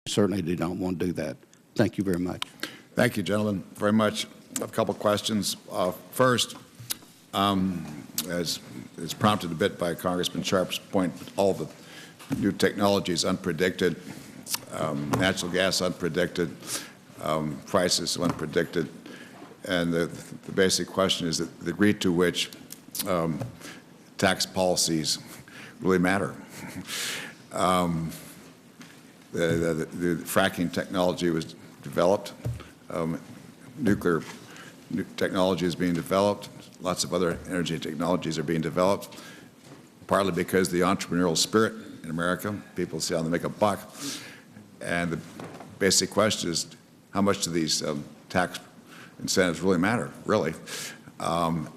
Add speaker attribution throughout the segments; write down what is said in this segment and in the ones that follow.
Speaker 1: certainly do not want to do that. Thank you very much.
Speaker 2: Thank you, gentlemen, very much. I have a couple of questions. First, as is prompted a bit by Congressman Sharp's point, all the new technologies unpredicted, natural gas unpredicted, prices unpredicted, and the basic question is that the degree to which tax policies really matter. The fracking technology was developed. Nuclear technology is being developed. Lots of other energy technologies are being developed, partly because the entrepreneurial spirit in America, people see how they make a buck. And the basic question is, how much do these tax incentives really matter, really? And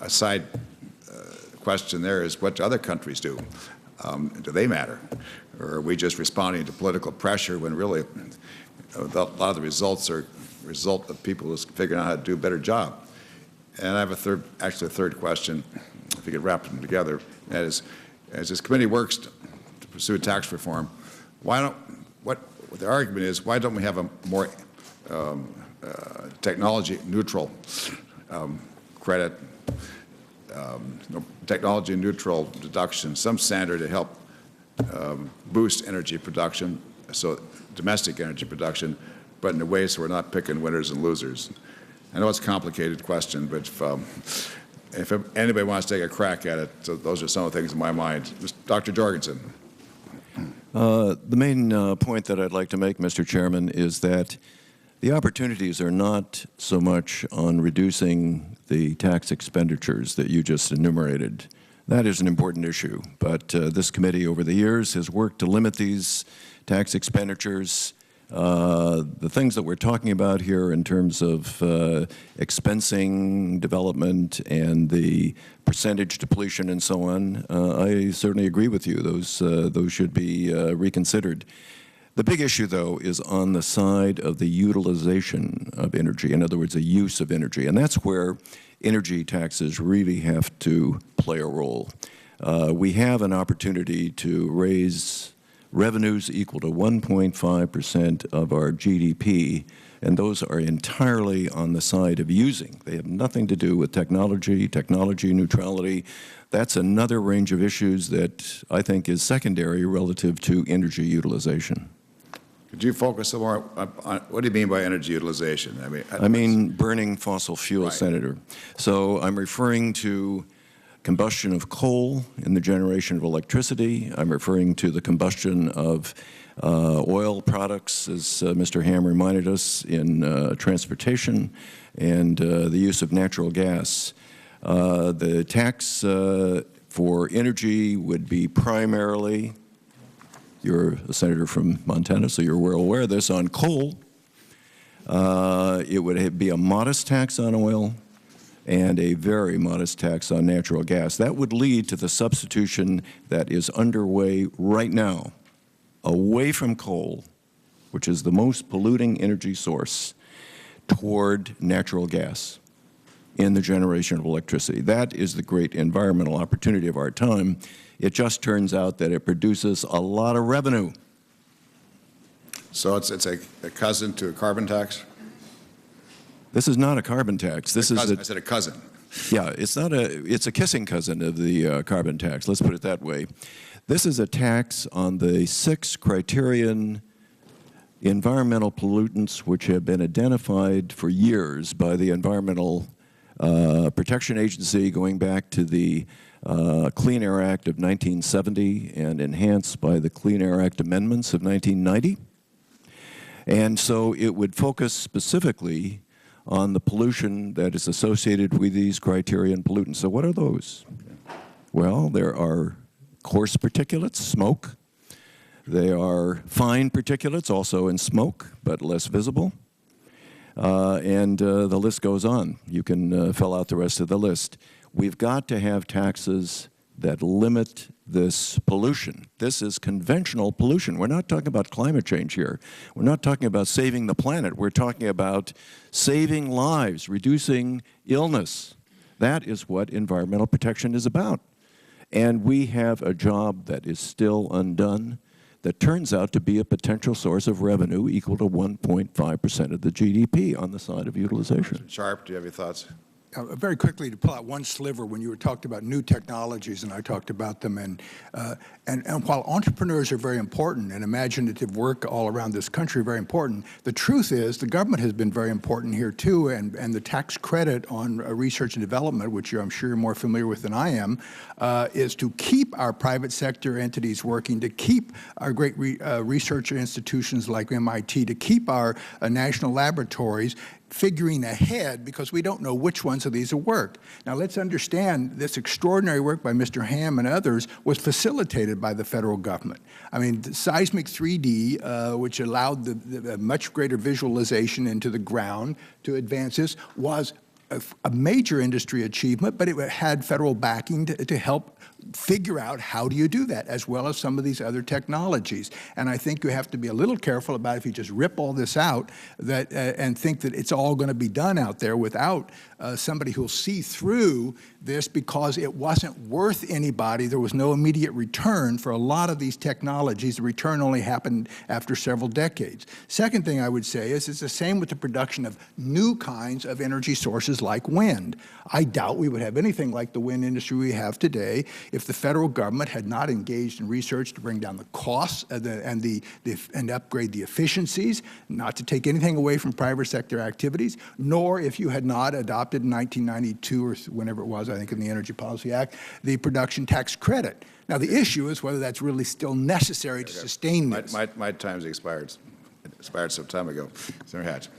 Speaker 2: a side question there is, what do other countries do? Do they matter? Or are we just responding to political pressure when really a lot of the results are a result of people just figuring out how to do a better job? And I have a third question, if you could wrap them together. That is, as this committee works to pursue tax reform, what the argument is, why don't we have a more technology-neutral credit, technology-neutral deduction, some standard to help boost energy production, so domestic energy production, but in a way so we're not picking winners and losers. I know it's a complicated question, but if anybody wants to take a crack at it, so those are some of the things in my mind. Dr. Jorgensen.
Speaker 3: The main point that I'd like to make, Mr. Chairman, is that the opportunities are not so much on reducing the tax expenditures that you just enumerated. That is an important issue, but this committee over the years has worked to limit these tax expenditures. The things that we're talking about here in terms of expensing development and the percentage depletion and so on, I certainly agree with you. Those should be reconsidered. The big issue, though, is on the side of the utilization of energy, in other words, the use of energy, and that's where energy taxes really have to play a role. We have an opportunity to raise revenues equal to 1.5% of our GDP, and those are entirely on the side of using. They have nothing to do with technology neutrality. That's another range of issues that I think is secondary relative to energy utilization.
Speaker 2: Could you focus more on what do you mean by energy utilization?
Speaker 3: I mean burning fossil fuel, right. Senator. So I'm referring to combustion of coal in the generation of electricity. I'm referring to the combustion of oil products, as Mr. Ham reminded us, in transportation, and the use of natural gas. The tax for energy would be primarily, you're a senator from Montana, so you're well aware of this, on coal. It would be a modest tax on oil and a very modest tax on natural gas. That would lead to the substitution that is underway right now, away from coal, which is the most polluting energy source, toward natural gas in the generation of electricity. That is the great environmental opportunity of our time. It just turns out that it produces a lot of revenue.
Speaker 2: So it's a cousin to a carbon tax?
Speaker 3: This is not a carbon tax. This is
Speaker 2: I said a cousin.
Speaker 3: Yeah, it's a kissing cousin of the carbon tax. Let's put it that way. This is a tax on the 6 criterion environmental pollutants which have been identified for years by the Environmental Protection Agency, going back to the Clean Air Act of 1970 and enhanced by the Clean Air Act amendments of 1990. And so it would focus specifically on the pollution that is associated with these criterion pollutants. So what are those? Well, there are coarse particulates, smoke. They are fine particulates, also in smoke, but less visible. And the list goes on. You can fill out the rest of the list. We've got to have taxes that limit this pollution. This is conventional pollution. We're not talking about climate change here. We're not talking about saving the planet. We're talking about saving lives, reducing illness. That is what environmental protection is about. And we have a job that is still undone. that turns out to be a potential source of revenue equal to 1.5% of the GDP on the side of utilization.
Speaker 2: Sharp, do you have your thoughts?
Speaker 4: Very quickly, to pull out one sliver, when you were talked about new technologies, and I talked about them, and while entrepreneurs are very important and imaginative work all around this country are very important, the truth is the government has been very important here too, and the tax credit on research and development, which I'm sure you're more familiar with than I am, is to keep our private sector entities working, to keep our great research institutions like MIT, to keep our national laboratories figuring ahead, because we don't know which ones of these will work. Now let's understand this extraordinary work by Mr. Ham and others was facilitated by the federal government. I mean, seismic 3D, which allowed the much greater visualization into the ground to advance this, was a major industry achievement, but it had federal backing to help figure out how do you do that, as well as some of these other technologies. And I think you have to be a little careful about if you just rip all this out and think that it's all going to be done out there without somebody who'll see through this, because it wasn't worth anybody. There was no immediate return for a lot of these technologies. The return only happened after several decades. Second thing I would say is it's the same with the production of new kinds of energy sources like wind. I doubt we would have anything like the wind industry we have today if the federal government had not engaged in research to bring down the costs and upgrade the efficiencies, not to take anything away from private sector activities, nor if you had not adopted in 1992 or whenever it was, I think in the Energy Policy Act, the production tax credit. Now the issue is whether that's really still necessary to sustain this.
Speaker 2: My time's expired. It expired some time ago. Senator Hatch.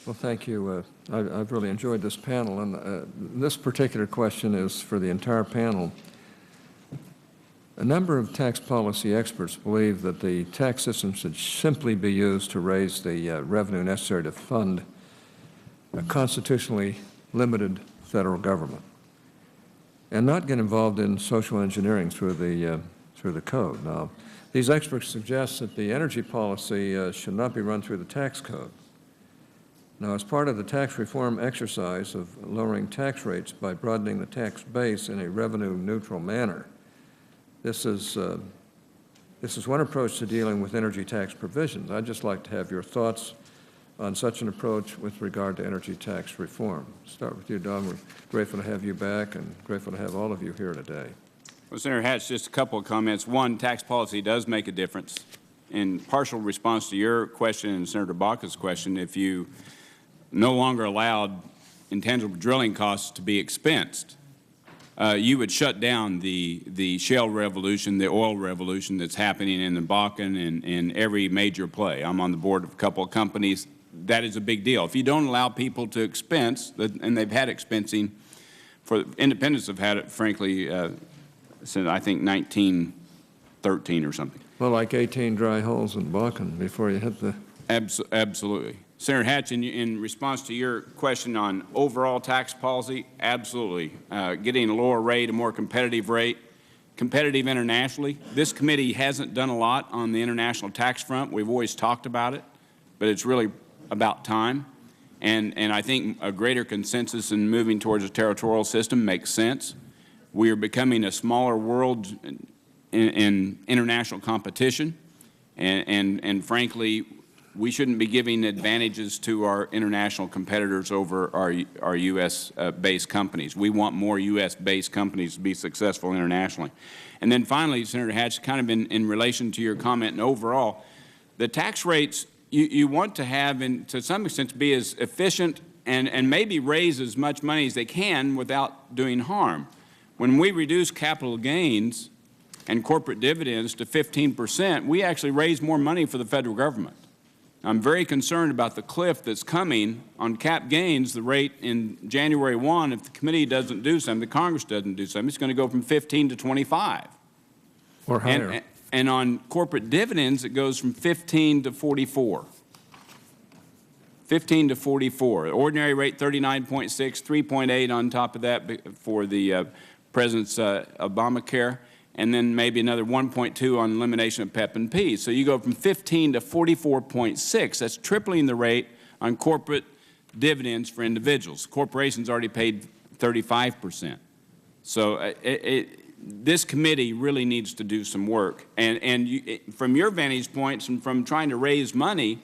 Speaker 5: Well, thank you. I've really enjoyed this panel, and this particular question is for the entire panel. A number of tax policy experts believe that the tax system should simply be used to raise the revenue necessary to fund a constitutionally limited federal government, and not get involved in social engineering through the code. Now, these experts suggest that the energy policy should not be run through the tax code. Now, as part of the tax reform exercise of lowering tax rates by broadening the tax base in a revenue-neutral manner, this is one approach to dealing with energy tax provisions. I'd just like to have your thoughts on such an approach with regard to energy tax reform. Start with you, Don. We're grateful to have you back and grateful to have all of you here today.
Speaker 6: Well, Senator Hatch, just a couple of comments. One, tax policy does make a difference. In partial response to your question and Senator Baca's question, if you no longer allowed intangible drilling costs to be expensed, you would shut down the shale revolution, the oil revolution that's happening in the Bakken and in every major play. I'm on the board of a couple of companies. That is a big deal. If you don't allow people to expense, and they've had expensing, for independents have had it, frankly, since I think 1913 or something.
Speaker 5: Well, like 18 dry holes in Bakken before you hit the...
Speaker 6: Absolutely. Senator Hatch, in response to your question on overall tax policy, absolutely. Getting a lower rate, a more competitive rate, competitive internationally. This committee hasn't done a lot on the international tax front. We've always talked about it, but it's really about time. And I think a greater consensus in moving towards a territorial system makes sense. We are becoming a smaller world in international competition, and frankly, we shouldn't be giving advantages to our international competitors over our U.S.-based companies. We want more U.S.-based companies to be successful internationally. And then finally, Senator Hatch, kind of in relation to your comment and overall, the tax rates you want to have, to some extent, be as efficient and maybe raise as much money as they can without doing harm. When we reduce capital gains and corporate dividends to 15%, we actually raise more money for the federal government. I'm very concerned about the cliff that's coming on cap gains, the rate in January 1. If the committee doesn't do something, the Congress doesn't do something, it's going to go from 15 to 25.
Speaker 5: Or higher.
Speaker 6: And on corporate dividends, it goes from 15 to 44. 15 to 44. Ordinary rate 39.6, 3.8 on top of that for the President's Obamacare, and then maybe another 1.2 on elimination of PEP and P. So you go from 15 to 44.6. That's tripling the rate on corporate dividends for individuals. Corporations already paid 35%. So this committee really needs to do some work. And from your vantage points and from trying to raise money,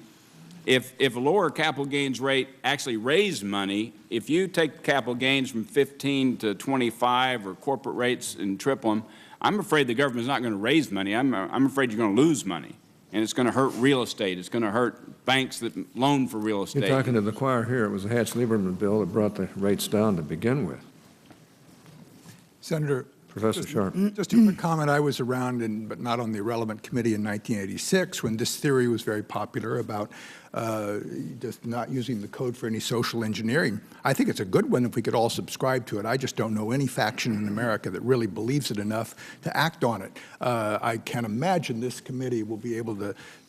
Speaker 6: if a lower capital gains rate actually raised money, if you take capital gains from 15 to 25 or corporate rates and triple them, I'm afraid the government's not going to raise money. I'm afraid you're going to lose money. And it's going to hurt real estate. It's going to hurt banks that loan for real estate.
Speaker 5: You're talking to the choir here. It was the Hatch-Lieberman bill that brought the rates down to begin with.
Speaker 4: Senator,
Speaker 5: Professor Sharp.
Speaker 4: just a quick comment. I was around, but not on the relevant committee in 1986 when this theory was very popular about just not using the code for any social engineering. I think it's a good one if we could all subscribe to it. I just don't know any faction in America that really believes it enough to act on it. I can imagine this committee will be able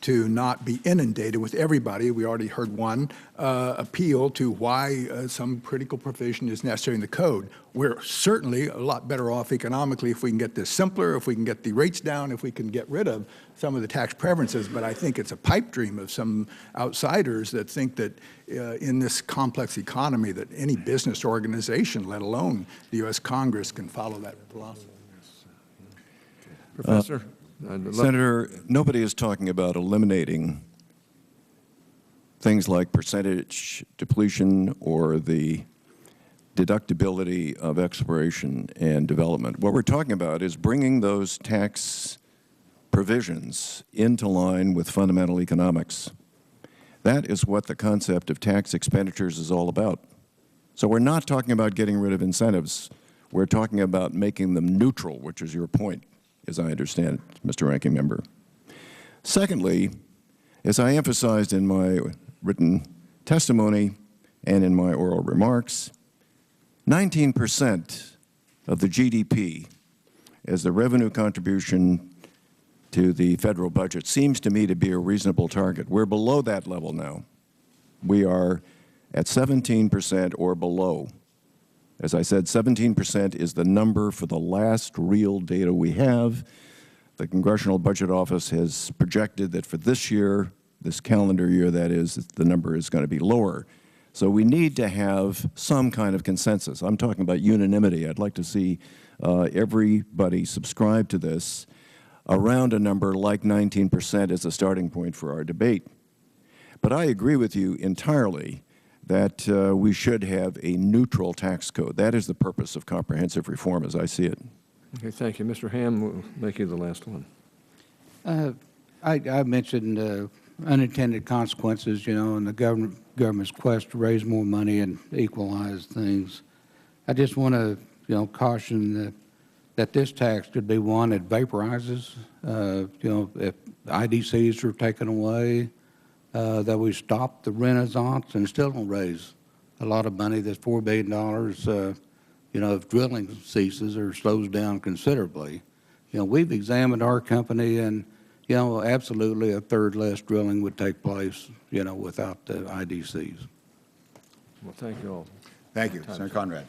Speaker 4: to not be inundated with everybody. We already heard one appeal to why some critical provision is necessary in the code. We're certainly a lot better off economically if we can get this simpler, if we can get the rates down, if we can get rid of some of the tax preferences, but I think it's a pipe dream of some outsiders that think that in this complex economy that any business organization, let alone the U.S. Congress, can follow that philosophy.
Speaker 5: Professor?
Speaker 3: Senator, nobody is talking about eliminating things like percentage depletion or the deductibility of exploration and development. What we're talking about is bringing those tax provisions into line with fundamental economics. That is what the concept of tax expenditures is all about. So we're not talking about getting rid of incentives. We're talking about making them neutral, which is your point, as I understand it, Mr. Ranking Member. Secondly, as I emphasized in my written testimony and in my oral remarks, 19% of the GDP as the revenue contribution to the federal budget seems to me to be a reasonable target. We're below that level now. We are at 17% or below. As I said, 17% is the number for the last real data we have. The Congressional Budget Office has projected that for this year, this calendar year that is, the number is going to be lower. So we need to have some kind of consensus. I'm talking about unanimity. I'd like to see everybody subscribe to this around a number like 19% as a starting point for our debate. But I agree with you entirely that we should have a neutral tax code. That is the purpose of comprehensive reform as I see it.
Speaker 5: Okay, thank you. Mr. Ham will make you the last one.
Speaker 7: I mentioned unintended consequences, you know, and the government's quest to raise more money and equalize things. I just want to, you know, caution that this tax could be one that vaporizes, you know, if IDCs are taken away, that we stop the renaissance and still don't raise a lot of money. That's $4 billion, you know, if drilling ceases or slows down considerably. You know, we've examined our company and, you know, absolutely a third less drilling would take place, you know, without the IDCs.
Speaker 5: Well, thank you all.
Speaker 2: Thank you. Senator Conrad.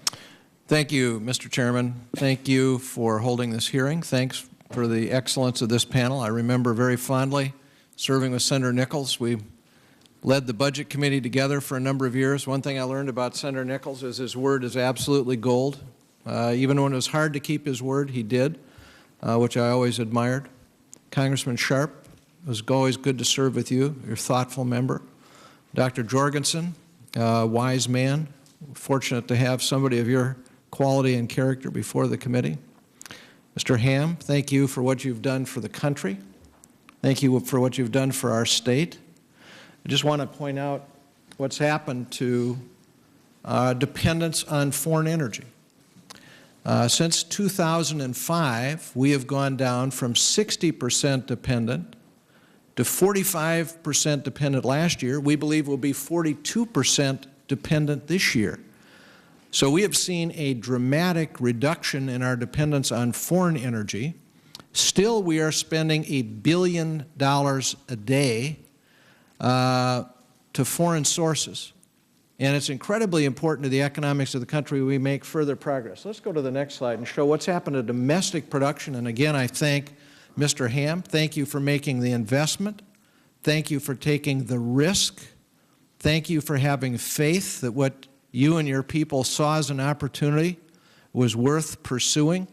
Speaker 8: Thank you, Mr. Chairman. Thank you for holding this hearing. Thanks for the excellence of this panel. I remember very fondly serving with Senator Nichols. We led the Budget Committee together for a number of years. One thing I learned about Senator Nichols is his word is absolutely gold. Even when it was hard to keep his word, he did, which I always admired. Congressman Sharp, it was always good to serve with you. You're a thoughtful member. Dr. Jorgensen, wise man. Fortunate to have somebody of your quality and character before the committee. Mr. Ham, thank you for what you've done for the country. Thank you for what you've done for our state. I just want to point out what's happened to dependence on foreign energy. Since 2005, we have gone down from 60% dependent to 45% dependent last year. We believe we'll be 42% dependent this year. So we have seen a dramatic reduction in our dependence on foreign energy. Still, we are spending $1 billion a day to foreign sources. And it's incredibly important to the economics of the country we make further progress. Let's go to the next slide and show what's happened to domestic production. And again, I thank Mr. Ham. Thank you for making the investment. Thank you for taking the risk. Thank you for having faith that what you and your people saw as an opportunity was worth pursuing.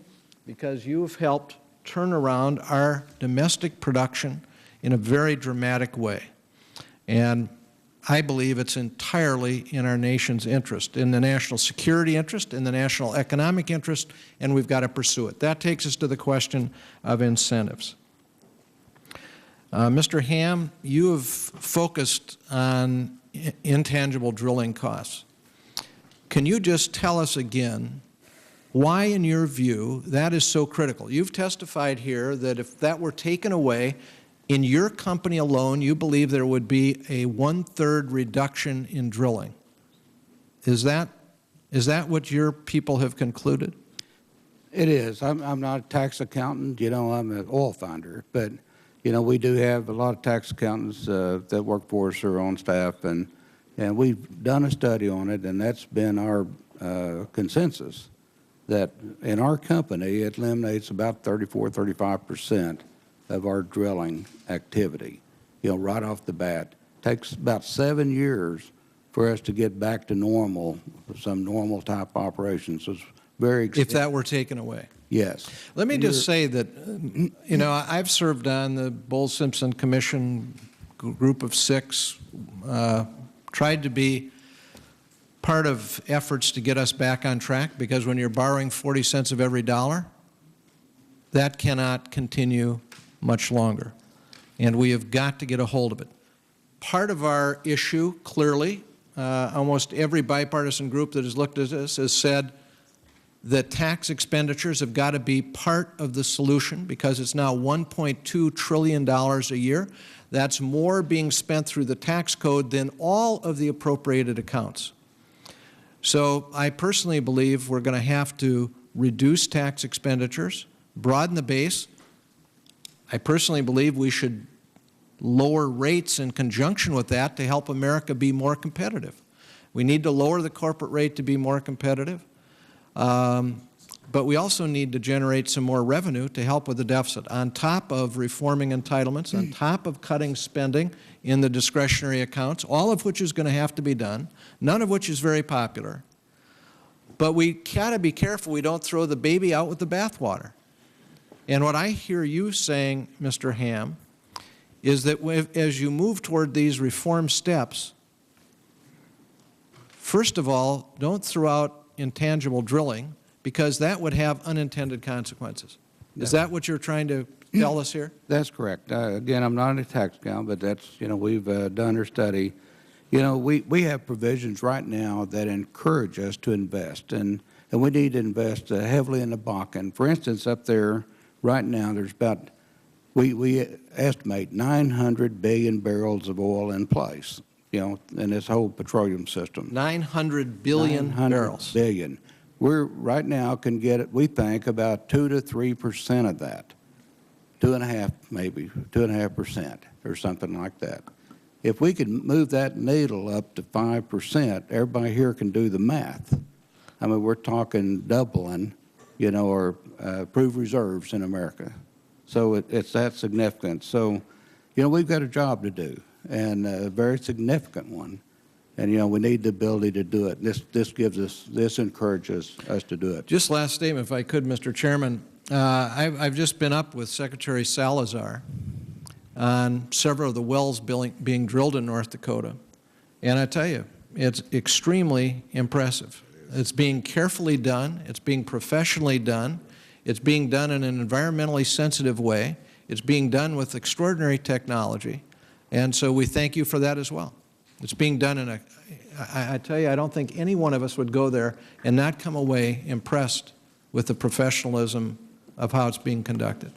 Speaker 8: because you've helped turn around our domestic production in a very dramatic way. And I believe it's entirely in our nation's interest, in the national security interest, in the national economic interest, and we've got to pursue it. That takes us to the question of incentives. Mr. Ham, you have focused on intangible drilling costs. Can you just tell us again why, in your view, that is so critical? You've testified here that if that were taken away, in your company alone, you believe there would be a 1/3 reduction in drilling. Is that what your people have concluded?
Speaker 7: It is. I'm not a tax accountant. You know, I'm an oil finder. But, you know, we do have a lot of tax accountants that work for us or on staff. And we've done a study on it, and that's been our consensus, that in our company, it eliminates about 34–35% of our drilling activity, you know, right off the bat. It takes about 7 years for us to get back to normal, some normal type operations. So it's very expensive.
Speaker 8: If that were taken away?
Speaker 7: Yes.
Speaker 8: Let me just say that, you know, I've served on the Bowles-Simpson Commission group of 6, tried to be part of efforts to get us back on track, because when you're borrowing 40 cents of every dollar, that cannot continue much longer, and we have got to get a hold of it. Part of our issue, clearly, almost every bipartisan group that has looked at this has said that tax expenditures have got to be part of the solution, because it's now $1.2 trillion a year. That's more being spent through the tax code than all of the appropriated accounts. So I personally believe we're going to have to reduce tax expenditures, broaden the base. I personally believe we should lower rates in conjunction with that to help America be more competitive. We need to lower the corporate rate to be more competitive, but we also need to generate some more revenue to help with the deficit, on top of reforming entitlements, on top of cutting spending in the discretionary accounts, all of which is going to have to be done, none of which is very popular. But we got to be careful we don't throw the baby out with the bathwater. And what I hear you saying, Mr. Ham, is that as you move toward these reform steps, first of all, don't throw out intangible drilling, because that would have unintended consequences. Is that what you're trying to tell us here?
Speaker 7: That's correct. Again, I'm not a tax accountant, but that's, you know, we've done our study. You know, we have provisions right now that encourage us to invest, and we need to invest heavily in the Bakken. For instance, up there right now, there's about, we estimate 900 billion barrels of oil in place, you know, in this whole petroleum system.
Speaker 8: 900 billion
Speaker 7: 900
Speaker 8: barrels.
Speaker 7: billion. We're right now can get it, we think, about 2 to 3% of that. 2.5%, maybe 2.5% or something like that. If we could move that needle up to 5%, everybody here can do the math. I mean, we're talking doubling, you know, our proved reserves in America. So it's that significant. So, you know, we've got a job to do, and a very significant one. And, you know, we need the ability to do it. This encourages us to do it.
Speaker 8: Just last statement, if I could, Mr. Chairman. I've just been up with Secretary Salazar on several of the wells being drilled in North Dakota. And I tell you, it's extremely impressive. It's being carefully done. It's being professionally done. It's being done in an environmentally sensitive way. It's being done with extraordinary technology. And so we thank you for that as well. It's being done in I tell you, I don't think any one of us would go there and not come away impressed with the professionalism of how it's being conducted.